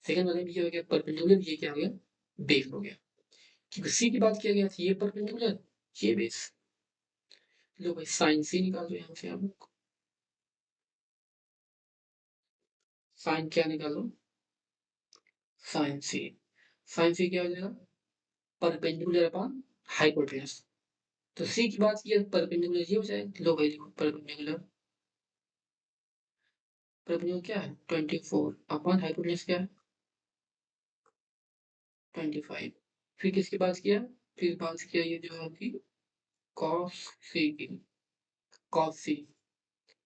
सेकंड वाले में ये हो गया परपेंडिकुलर, ये क्या हो गया बेस हो गया। क्योंकि सी की बात किया गया था, ये परपेंडिकुलर ये बेस। लो भाई साइन सी निकाल दो यहाँ से आप लोग। साइन क्या निकालो, साइन सी। साइन सी क्या हो जाएगा, परपेंडिकुलर अपॉन हाइपोटेनस। तो सी की बात की परपेंडिकुलर ये हो जाएगा। लो भाई देखो परपेंडिकुलर, परपेंडिकुलर क्या है 24 अपॉन हाइपोटेनस क्या है 25। फिर किसकी बात किया, फिर बात किया ये जो है आपकी कॉस सी की, कॉस सी।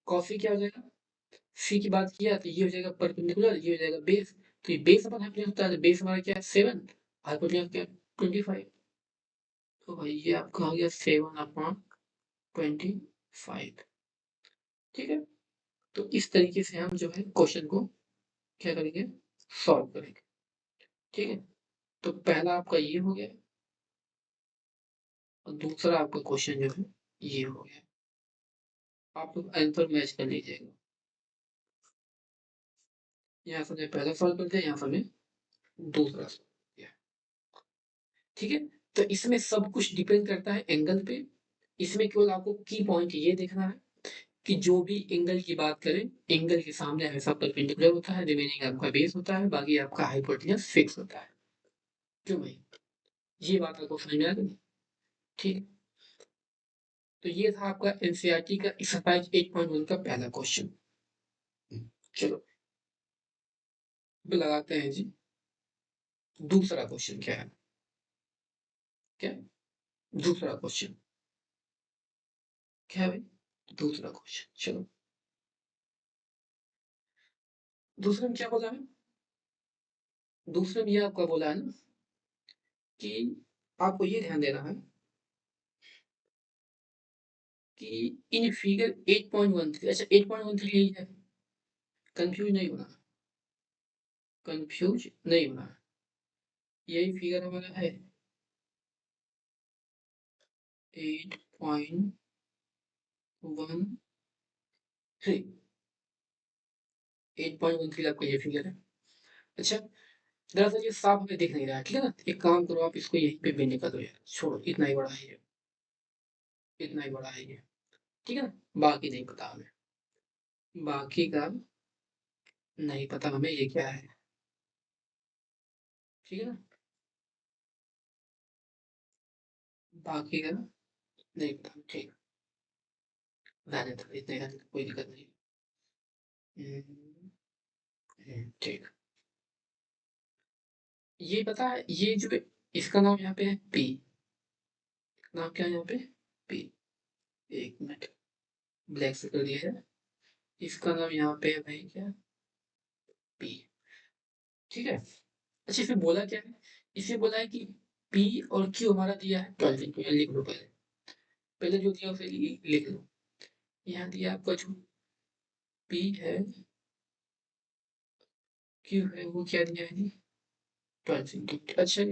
कॉस सी क्या हो जाएगा, सी की बात किया तो ये हो जाएगा परपेंडिकुलर, ये हो जाएगा बेस। तो ये बेस अपॉन हाइपोटेनस होता है, तो बेस हमारा क्या है 7, हाइपोटेनस क्या है 25। तो भाई ये आपका हो गया 7/25। ठीक है, तो इस तरीके से हम जो है क्वेश्चन को क्या करेंगे, सॉल्व करेंगे। ठीक है, तो पहला आपका ये हो गया और दूसरा आपका क्वेश्चन जो है ये हो गया। आप लोग आंसर मैच कर लीजिएगा। यहाँ से हमने पहला सॉल्व कर दिया, यहाँ से हमने दूसरा सवाल। ठीक है, तो इसमें सब कुछ डिपेंड करता है एंगल पे। इसमें केवल आपको की पॉइंट ये देखना है कि जो भी एंगल की बात करें, एंगल के सामने हमेशा परपेंडिकुलर होता है, रिमेनिंग आपका बेस होता है, बाकी आपका हाइपोटेन्यूज फिक्स होता है। क्यों भाई, ये बात आपको समझ में आ गई? ठीक है, तो ये था आपका एनसीईआरटी का एक्सरसाइज 8.1 का पहला क्वेश्चन। चलो अब लगाते हैं जी, दूसरा क्वेश्चन क्या है? क्या दूसरा क्वेश्चन क्या है भाई? दूसरा क्वेश्चन, चलो दूसरे में क्या बोला है? दूसरे में ये आपका बोला है ना कि आपको ये ध्यान देना है कि इन फिगर 8.13, अच्छा 8.13 यही है, कंफ्यूज नहीं होना, कंफ्यूज नहीं होना, यही फिगर हमारा है 8.13। एट पॉइंट वन थ्री आपका ये फिगर है। अच्छा, दरअसल ये साफ हमें दिख नहीं रहा है, ठीक है ना, एक काम करो आप इसको यहीं पे भी निकाल दो यार, छोड़ो, इतना ही बड़ा है ये, इतना ही बड़ा है ये, ठीक है ना, बाकी नहीं पता हमें, बाकी का नहीं पता हमें ये क्या है, ठीक है ना, बाकी का नहीं पता, ठीक, रहने दो, इतने रहने दो, कोई दिक्कत नहीं। हम्म, ठीक, ये पता है, ये जो इसका नाम यहाँ पे है पी, नाम क्या है यहाँ पे? पी, एक मिनट, ब्लैक से कर दिया है, इसका नाम यहाँ पे है भाई क्या? पी, ठीक है। अच्छा, इसमें बोला क्या है? इसे बोला है कि पी और क्यू हमारा दिया है 12 इंटू, लिख लो पहले, पहले जो दिया उसे लिख लो। यहाँ दिया आपका जो पी है, क्यू है, वो क्या दिया है? 12 इंटू। अच्छा,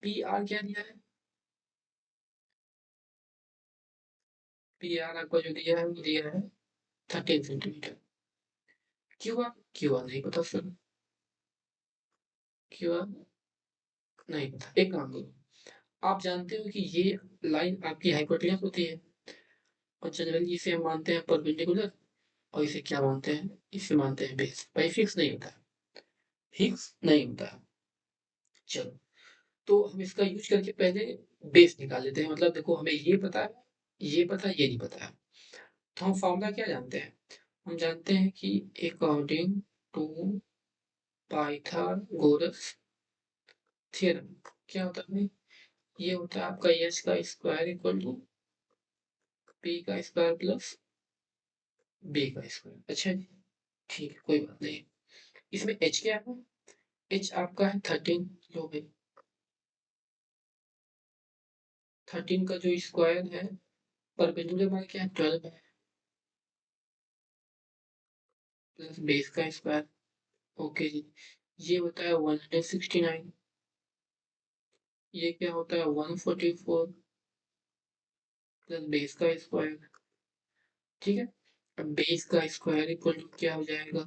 पी आर क्या दिया है? पी आर आपका जो दिया है वो दिया है 13 सेंटीमीटर। क्यू आर नहीं पता सर, क्यू आर नहीं पता। एक काम करो, आप जानते हो कि ये लाइन आपकी हाइपोटेन्यूज होती है, और जनरली इसे हम मानते हैं परपेंडिकुलर, और इसे क्या मानते हैं? इसे मानते हैं बेस। भाई फिक्स नहीं होता, फिक्स नहीं होता। चलो, तो हम इसका यूज करके पहले बेस निकाल लेते हैं। मतलब देखो, हमें ये पता है, ये पता है, ये नहीं पता है, तो हम फॉर्मूला क्या जानते हैं? हम जानते हैं कि अकॉर्डिंग टू पाइथागोरस थ्योरम, क्या होता है भाई? ये होता है आपका एच का स्क्वायर इक्वल टू पी का स्क्वायर प्लस बी का स्क्वायर। अच्छा जी, ठीक है, कोई बात नहीं। इसमें एच क्या है? एच आपका है 13, लो भाई, 13 का जो स्क्वायर है, परपेंडिकुलर हमारा क्या है? 12 है, प्लस बेस का स्क्वायर। ओके जी, ये होता है 169, ये क्या होता है? 144 प्लस बेस का स्क्वायर, ठीक है। अब बेस का स्क्वायर इक्वल टू क्या हो जाएगा?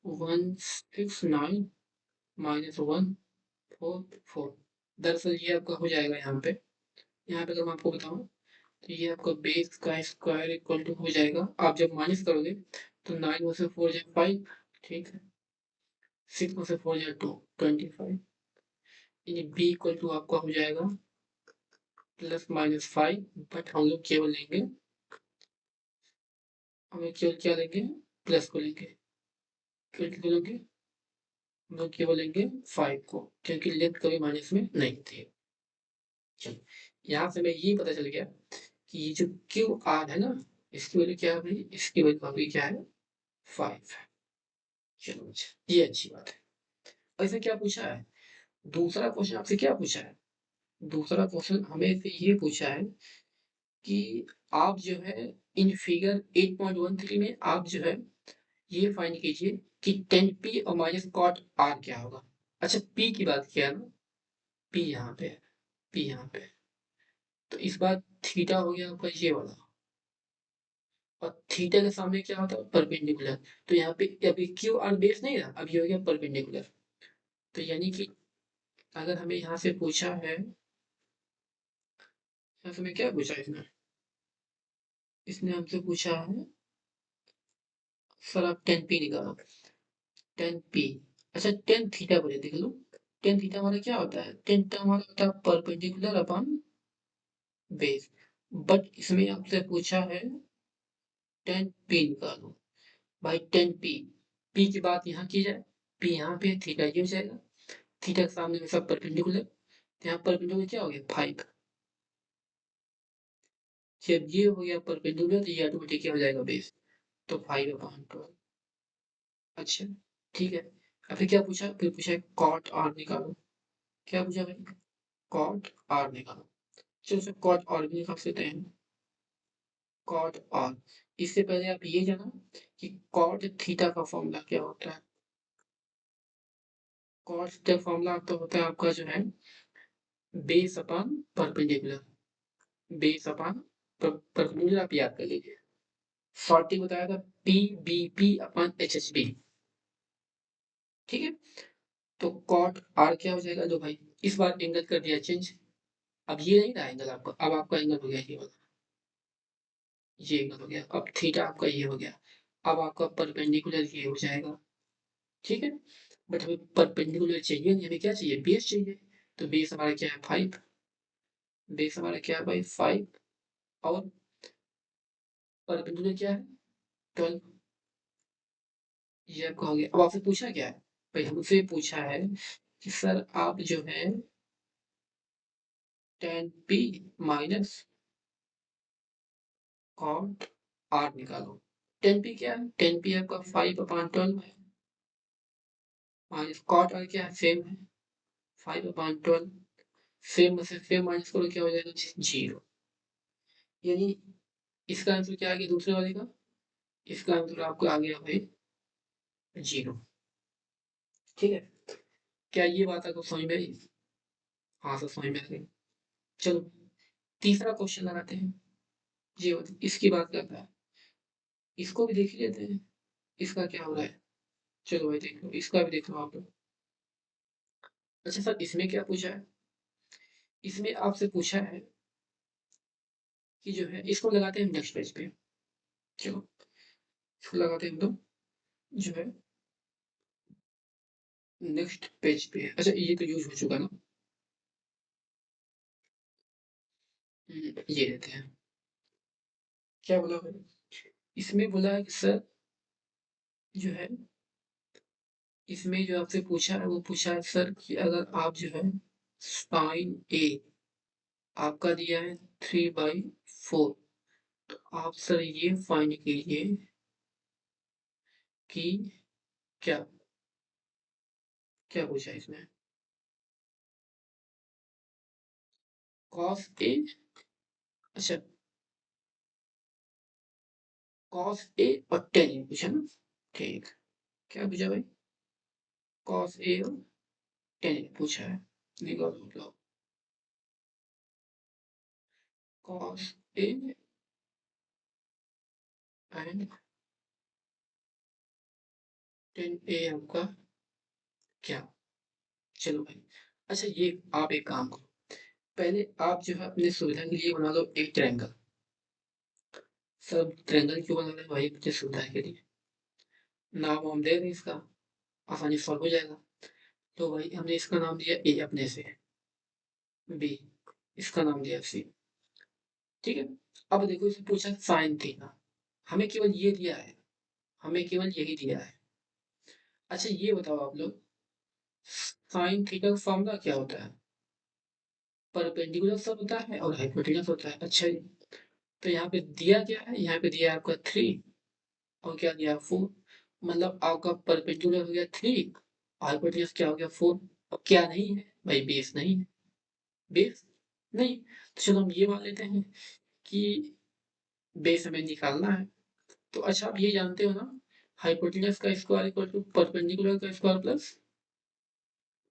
169 माइनस 144। दरअसल ये आपका हो जाएगा यहाँ पे अगर मैं आपको बताऊं, तो ये आपका बेस का स्क्वायर इक्वल टू हो जाएगा, आप जब माइनस करोगे तो 9 में से 4 जाए 5, ठीक है, 6 में से 4 जाए 2, 25, यानी बी इक्वल टू आपका हो जाएगा +-5। बट हम लोग केवल लेंगे, हमें केवल क्या लेंगे? प्लस को लेंगे, क्यों लेंगे? हम लोग केवल लेंगे 5 को, क्योंकि लेंथ कभी माइनस में नहीं होती है। चलो, यहाँ से हमें ये पता चल गया कि ये जो क्यू आर है ना, इसकी वैल्यू क्या है भाई? इसकी वैल्यू अभी क्या है? 5 है। चलो अच्छा, ये अच्छी बात है। ऐसे क्या पूछा है? दूसरा क्वेश्चन आपसे क्या पूछा है? दूसरा क्वेश्चन हमें से ये पूछा है कि आप जो है इन फिगर 8.13 में आप जो है ये फाइंड कीजिए कि टेन पी और माइनस कॉट आर क्या होगा। अच्छा, पी की बात किया ना, पी यहाँ पे है, पी यहाँ पे है। तो इस बार थीटा हो गया आपका ये वाला, और थीटा के सामने क्या होता है? परपेंडिकुलर। तो यहाँ पे अभी क्यू आर बेस नहीं रहा, अब ये हो गया परपेंडिकुलर। तो यानी कि अगर हमें यहाँ से पूछा है, यहाँ से हमें क्या पूछा है इसने? इसने हमसे पूछा है सर आप टेन पी निकालो। टेन पी, अच्छा टेन थीटा को देख लो। टेन थीटा हमारा क्या होता है? टेन थीटा हमारा होता है परपेंडिकुलर अपॉन बेस। बट इसमें आपसे पूछा है टेन पी निकालो। भाई टेन पी, पी की बात यहाँ की जाए, पी यहाँ पे, थीटा ये हो जाएगा, थीटा के सामने में सब परपेंडिकुलर, तो यहाँ परपेंडिकुलर क्या हो गया? 5। जब ये हो गया परपेंडिकुलर तो ये ऑटोमेटिक क्या हो जाएगा? बेस। तो 5/12। अच्छा ठीक है। अब फिर क्या पूछा? फिर पूछा है कॉट आर निकालो। क्या पूछा भाई? कॉट आर निकालो। चलो फिर कॉट आर भी निकाल सकते हैं। कॉट आर, इससे पहले आप ये जाना कि कॉट थीटा का फॉर्मूला क्या होता है। कॉट थीटा फॉर्मूला तो होता है आपका जो है base upon perpendicular. Base upon perpendicular आप याद कर लीजिए। शॉर्टिंग बताया था P B P upon H H B. ठीक है, तो कॉट आर क्या हो जाएगा? जो भाई इस बार एंगल कर दिया चेंज। अब ये नहीं रहा एंगल आपका, अब आपका एंगल हो गया ये वाला, ये एंगल हो गया। अब थीटा आपका ये हो गया। अब आपका परपेंडिकुलर ये हो जाएगा। ठीक है, बट हमें परपेंडिकुलर चाहिए नहीं, हमें क्या चाहिए? बेस चाहिए। तो बेस हमारा क्या है? 5। बेस हमारा क्या है भाई? 5। और परपेंडिकुलर क्या है? 12। ये आपका हो गया। अब आपसे पूछा क्या है? भाई हमसे पूछा है कि सर आप जो है tan P minus cot R निकालो। टेन पी क्या है? टेन पी आपका 5/12 है, माइनस कॉट आर क्या है? सेम है, 5/12। सेम में से सेम माइनस करो, क्या हो जाएगा? 0। यानी इसका आंसर क्या आ गया दूसरे वाले का? इसका आंसर आपको आ गया भाई 0। ठीक है, क्या ये बात आपको समझ में आई? हाँ सर समझ में आ गई। चलो तीसरा क्वेश्चन लगाते हैं। जी इसकी बात करता है, इसको भी देख ही लेते हैं, इसका क्या हो रहा है। चलो भाई देख लो, इसका भी देख लो आप लोग। अच्छा सर इसमें क्या पूछा है? इसमें आपसे पूछा है कि जो है इसको लगाते हैं नेक्स्ट पेज पे। चलो इसको लगाते हैं हम लोग जो है नेक्स्ट पेज पे। अच्छा ये तो यूज हो चुका ना। ये देते हैं। क्या बोला भाई? इसमें बोला है कि सर जो है इसमें जो आपसे पूछा है वो पूछा है सर कि अगर आप जो है साइन ए आपका दिया है 3/4, तो आप सर ये फाइंड कीजिए कि क्या, क्या पूछा है इसमें? कॉस ए, अच्छा कॉस ए और टेन ए पूछा ना। ठीक, क्या पूछा भाई? कॉस ए और टेन ए पूछा है। निकालो मतलब कॉस ए एंड टेन ए आपका क्या? चलो भाई, अच्छा ये आप एक काम करो, पहले आप जो है अपने सुविधा के लिए बना लो एक ट्रायंगल। सब ट्रायंगल क्यों बना रहे हैं भाई? अपनी सुविधा के लिए। नाम हम दे दें इसका, आसानी से सॉल्व हो जाएगा। तो भाई हमने इसका नाम दिया ए अपने से, बी इसका नाम दिया सी। ठीक है, अब देखो इसे पूछा साइन थीटा, हमें केवल ये दिया है, हमें केवल यही दिया है। अच्छा ये बताओ आप लोग, साइन थीटा का फॉर्मूला क्या होता है? परपेंडिकुलर सब होता है और हाइपोटेन्यूस होता है। अच्छा जी, तो यहाँ पे दिया क्या है? यहाँ पे दिया है आपका 3 और क्या दिया? 4। मतलब आपका परपेंडिकुलर हो गया 3, हाइपोटेन्यूस क्या हो गया? 4। अब क्या नहीं है भाई? बेस नहीं है। बेस नहीं, तो चलो हम ये मान लेते हैं कि बेस हमें निकालना है। तो अच्छा आप ये जानते हो ना, हाइपोटेन्यूस का स्क्वायर इक्वल टू परपेंडिकुलर का स्क्वायर प्लस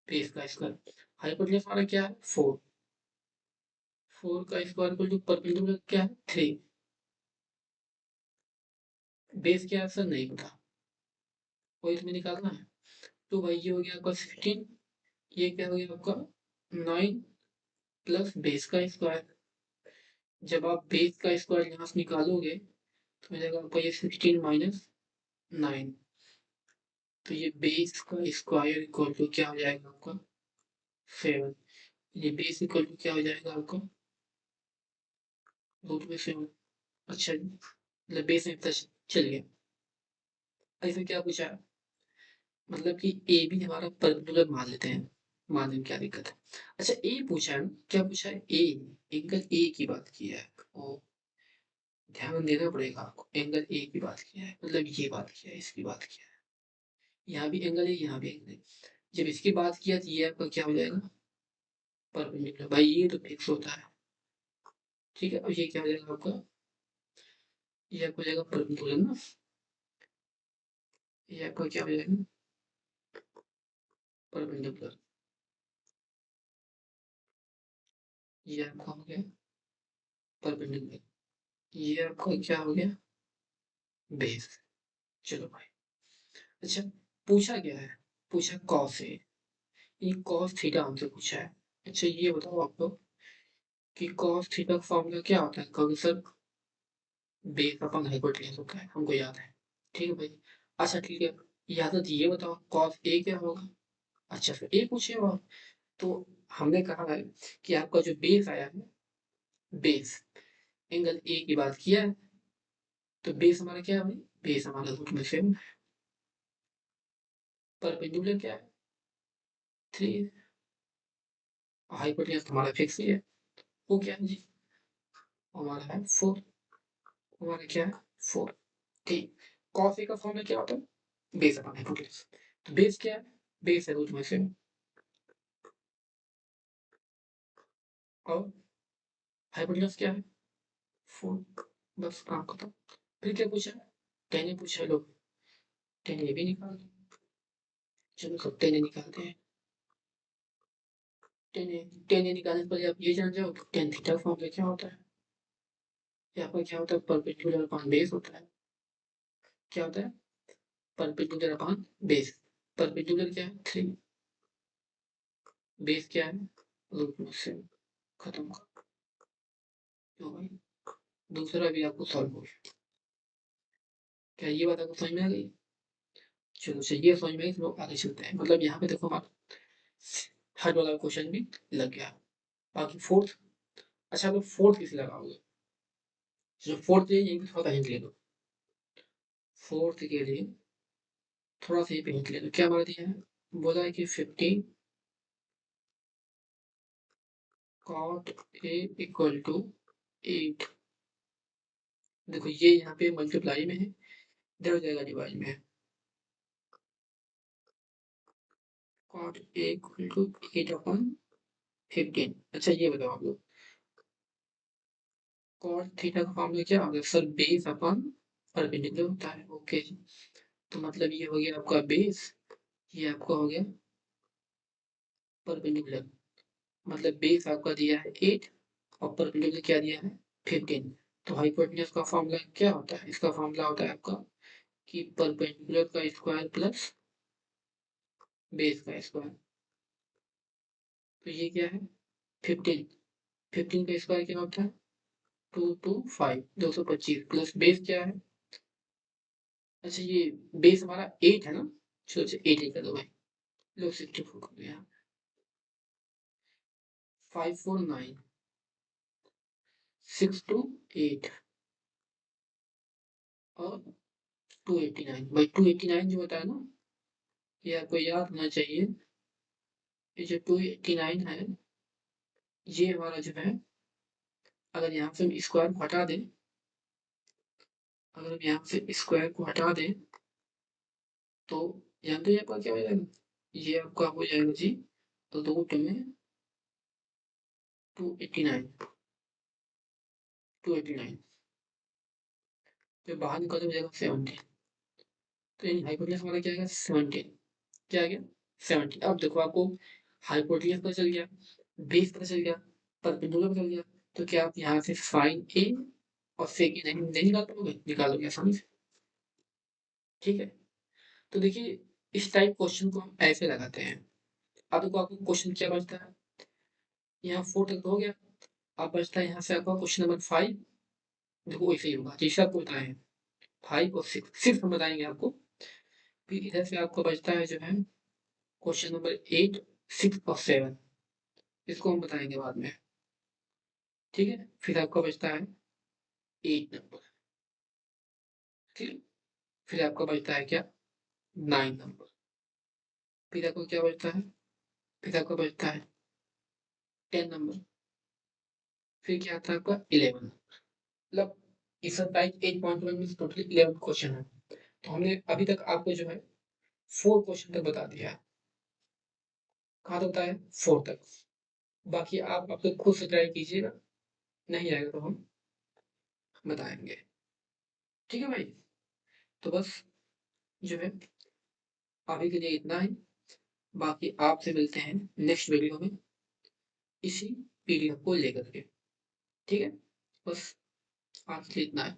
बेस का स्क्वायर। हाइपोटेन्यूस हमारा क्या है? 4। 4 का स्क्वायर इक्वल टू परपेंडिकुलर क्या है? 3। बेस क्या है सर? नहीं पता, वही तुम्हें निकालना है। तो भाई ये हो गया आपका 16। ये क्या हो गया आपका 9 प्लस बेस का स्क्वायर। जब आप बेस का स्क्वायर यहाँ से निकालोगे तो हो जाएगा आपका ये 16 माइनस 9। तो ये बेस का स्क्वायर इक्वल टू क्या हो जाएगा आपका 7। ये बेस इक्वल टू क्या हो जाएगा आपका रूट में 7। अच्छा जी, मतलब बेस में पता चल गया। ऐसे क्या पूछा है, मतलब कि ए भी हमारा परपेंडिकुलर मान लेते हैं, मानने में क्या दिक्कत है। अच्छा ए पूछा है ना, क्या पूछा है ए, एंगल ए की बात की है। ओ, ध्यान देना पड़ेगा आपको, एंगल ए की बात किया है मतलब ये बात किया है, इसकी बात किया है। यहाँ भी एंगल है, यहाँ भी एंगल है। जब इसकी बात किया तो ये आपका क्या हो जाएगा परपेंडिकुलर। भाई ये तो फिक्स होता है, ठीक है। अब ये क्या हो जाएगा आपका, ये आपको हो जाएगा परपेंडिकुलर ना, ये आपका क्या हो जाएगा परपेंडिकुलर। ये आपका हो गया परपेंडिकुलर, ये आपका क्या हो गया बेस। चलो भाई, अच्छा पूछा क्या है, पूछा कॉस है, ये कॉस थीटा हमसे पूछा है। अच्छा ये बताओ आप लोग कि कॉस थीटा का फॉर्मूला क्या होता है, कहोगे सर बेस अपन हाइपोटेन्यूज होता है, हमको याद है। ठीक है भाई, अच्छा ठीक है, याद है तो ये बताओ कॉस ए क्या होगा। अच्छा फिर ए पूछे और तो हमने कहा है कि आपका जो बेस आया है, बेस एंगल ए की बात किया है, तो बेस हमारा क्या है भाई, बेस हमारा रूट में 7, परपेंडिकुलर क्या है 3, हाइपोटेन्यूज हमारा फिक्स ही है, वो क्या है जी हमारा है 4, हमारा क्या है 4। ठीक, कॉस ए का फॉर्मूला क्या होता है बेस अपॉन हाइपोटेन्यूज। तो बेस क्या है, बेस है रूट में 7 और हाइपोटेन्यूज क्या है 4। बस काम खत्म। फिर क्या पूछा, टेन ए पूछा है लोग, टेन ए भी निकाल दो। चलो सब टेन ए निकालते हैं। टेन ए निकालने से पहले आप ये जान जाओ टेन थीटा फॉर्मूला क्या होता है। यहाँ पर क्या होता है परपेंडिकुलर अपॉन बेस होता है। क्या होता है परपेंडिकुलर अपॉन बेस। परपेंडिकुलर क्या है 3, बेस क्या है रूट में 7। खत्म कर दो भाई, दूसरा भी आपको सॉल्व हो गया। क्या ये बात आपको समझ में आ गई। चलो ये समझ में आई, तो आगे चलते हैं। मतलब यहाँ पे देखो हमारा थर्ड वाला क्वेश्चन भी लग गया, बाकी फोर्थ। अच्छा तो फोर्थ किसे लगाओगे, जो फोर्थ है यही थोड़ा हिंट ले लो। फोर्थ के लिए थोड़ा सा ये हिंट ले लो, क्या हमारा दिया है, बोला है कि 15 cot a इक्वल टू 8। देखो ये यहाँ पे मल्टीप्लाई में है, इधर हो जाएगा डिवाइड में है। cot a equal to 8 upon 15। अच्छा ये बताओ आप लोग cot थीटा का फॉर्मूला क्या होगा सर, बेस अपॉन परपेंडिकुलर होता है। ओके जी, तो मतलब ये हो गया आपका बेस, ये आपका हो गया परपेंडिकुलर। मतलब बेस आपका दिया है 8 और परपेंडिकुलर क्या दिया है 15। तो हाइपोटेन्यूज का फॉर्मूला क्या होता है, इसका फॉर्मूला होता है आपका कि परपेंडिकुलर का स्क्वायर प्लस बेस का स्क्वायर। तो ये क्या है 15, 15 का स्क्वायर क्या होता है 225, 225 प्लस बेस क्या है। अच्छा ये बेस हमारा 8 है ना, चलो अच्छा 8 ही कर दो भाई, लो 64 कर दो यहाँ। 549 628 और 289। भाई 289 जो होता है ना, ये आपको याद होना चाहिए। ये जो 289 है, ये हमारा जो है, अगर यहाँ से हम स्क्वायर को हटा दें, अगर हम यहाँ से स्क्वायर को हटा दें तो यहाँ तो ये आपका क्या हो जाएगा, ये आपका हो जाएगा जी रूट में 289, 289 तो बाहर निकल हो जाएगा 17। तो यानी हाइपोटेन्यूज हमारा क्या आएगा 17, क्या आ गया 17। अब देखो आपको हाइपोटेन्यूज पता चल गया, बेस पता चल गया, परपेंडिकुलर पता चल गया, तो क्या आप यहाँ से साइन ए और सेक ए नहीं निकाल पाओगे, निकालोगे आसानी से। ठीक है, तो देखिए इस टाइप क्वेश्चन को हम ऐसे लगाते हैं। अब देखो आपको क्वेश्चन क्या बचता है, यहाँ 4 तक तो हो गया। अब बचता है यहाँ से आपका क्वेश्चन नंबर 5। देखो वैसे ही होगा जैसे आपको बताए हैं, 5 और 6 सिर्फ हम बताएंगे आपको। फिर इधर से आपको बचता है जो है क्वेश्चन नंबर 8, 6 और 7, इसको हम बताएंगे बाद में। ठीक है, फिर आपका बचता है 8 नंबर। ठीक है, फिर आपका बचता है क्या, 9 नंबर। फिर आपको क्या बचता है, फिर आपका बचता है 10 नंबर। फिर क्या आता है आपका 11 नंबर। मतलब एक्सरसाइज 8.1 में टोटली 11 क्वेश्चन है। तो हमने अभी तक आपको जो है 4 क्वेश्चन तक बता दिया है। कहाँ तक बताया, 4 तक। बाकी आप अपने खुद से ट्राई कीजिएगा, नहीं आएगा तो हम बताएंगे। ठीक है भाई, तो बस जो है अभी के लिए इतना ही। बाकी आपसे मिलते हैं नेक्स्ट वीडियो में इसी पीडीएफ को लेकर के। ठीक है, बस आज के लिए इतना है।